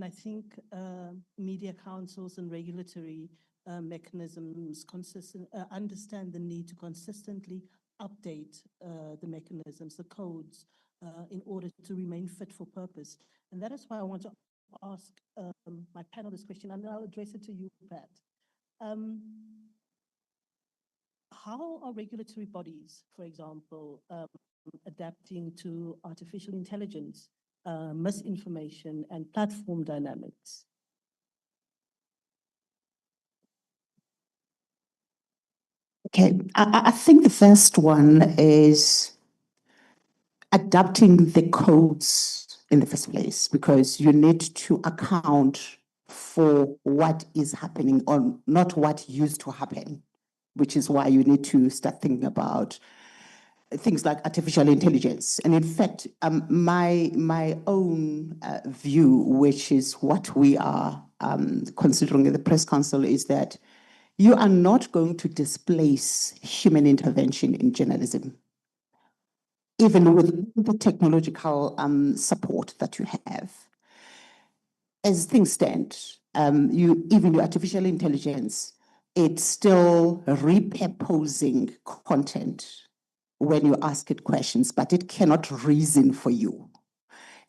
And I think media councils and regulatory mechanisms understand the need to consistently update the mechanisms, the codes, in order to remain fit for purpose. And that is why I want to ask my panel this question, and I'll address it to you, Pat. How are regulatory bodies, for example, adapting to artificial intelligence, misinformation, and platform dynamics? Okay, I think the first one is adapting the codes in the first place, because you need to account for what is happening or not what used to happen, which is why you need to start thinking about things like artificial intelligence. And in fact, my own view, which is what we are considering in the Press Council, is that you are not going to displace human intervention in journalism, even with the technological support that you have. As things stand, even your artificial intelligence, it's still repurposing content when you ask it questions, but it cannot reason for you.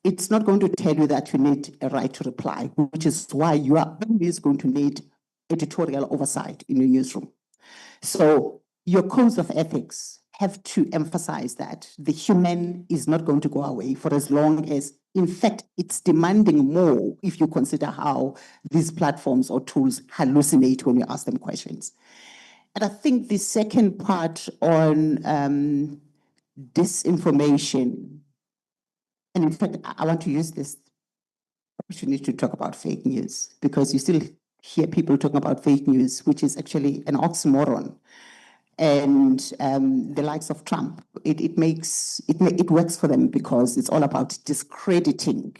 It's not going to tell you that you need a right to reply, which is why you are always going to need editorial oversight in your newsroom. So your codes of ethics have to emphasize that the human is not going to go away for as long as, in fact, it's demanding more if you consider how these platforms or tools hallucinate when you ask them questions. And I think the second part on disinformation, and in fact, I want to use this opportunity to talk about fake news, because you still hear people talking about fake news, which is actually an oxymoron. And the likes of Trump, it works for them because it's all about discrediting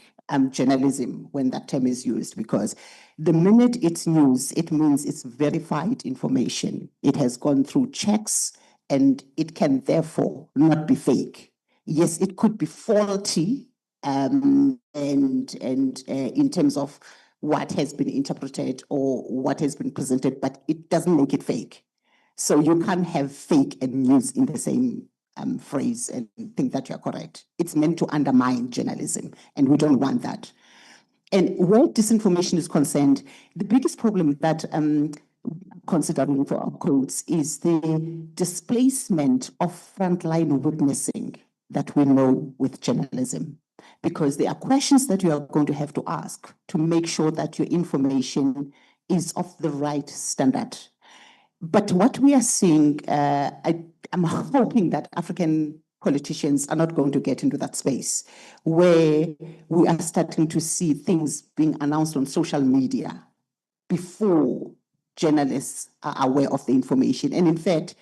journalism when that term is used, because the minute it's news, it means it's verified information. It has gone through checks, and it can therefore not be fake. Yes, it could be faulty, and in terms of what has been interpreted or what has been presented, but it doesn't make it fake. So you can't have fake and news in the same phrase and think that you're correct. It's meant to undermine journalism, and we don't want that. And where disinformation is concerned, the biggest problem that considering for our codes is the displacement of frontline witnessing that we know with journalism, because there are questions that you are going to have to ask to make sure that your information is of the right standard. But what we are seeing, I'm hoping that African politicians are not going to get into that space where we are starting to see things being announced on social media before journalists are aware of the information. And in fact,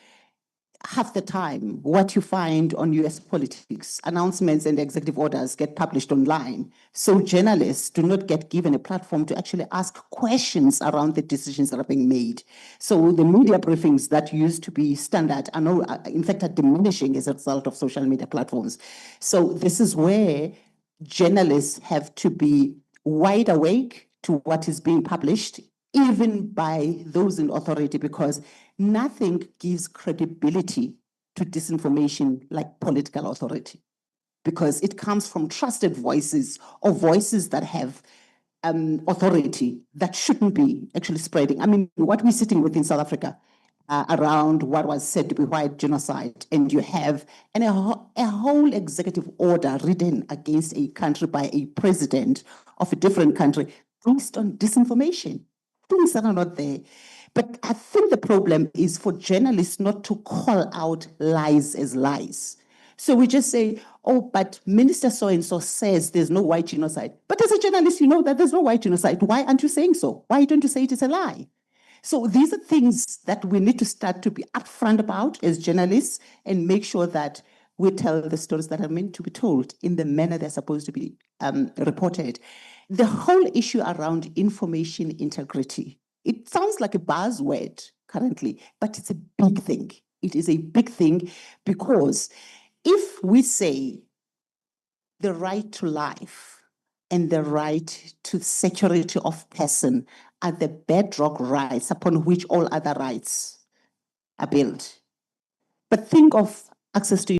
half the time, what you find on US politics, announcements and executive orders get published online. So journalists do not get given a platform to actually ask questions around the decisions that are being made. So the media briefings that used to be standard are now, in fact, are diminishing as a result of social media platforms. So this is where journalists have to be wide awake to what is being published, even by those in authority, because nothing gives credibility to disinformation like political authority, because it comes from trusted voices or voices that have authority that shouldn't be actually spreading. I mean, what we're sitting with in South Africa around what was said to be white genocide, and you have a whole executive order written against a country by a president of a different country based on disinformation. Things that are not there. But I think the problem is for journalists not to call out lies as lies. So we just say, oh, but Minister so-and-so says there's no white genocide. But as a journalist, you know that there's no white genocide. Why aren't you saying so? Why don't you say it is a lie? So these are things that we need to start to be upfront about as journalists and make sure that we tell the stories that are meant to be told in the manner they're supposed to be reported. The whole issue around information integrity, it sounds like a buzzword currently, but it's a big thing. It is a big thing because if we say the right to life and the right to security of person are the bedrock rights upon which all other rights are built. But think of access to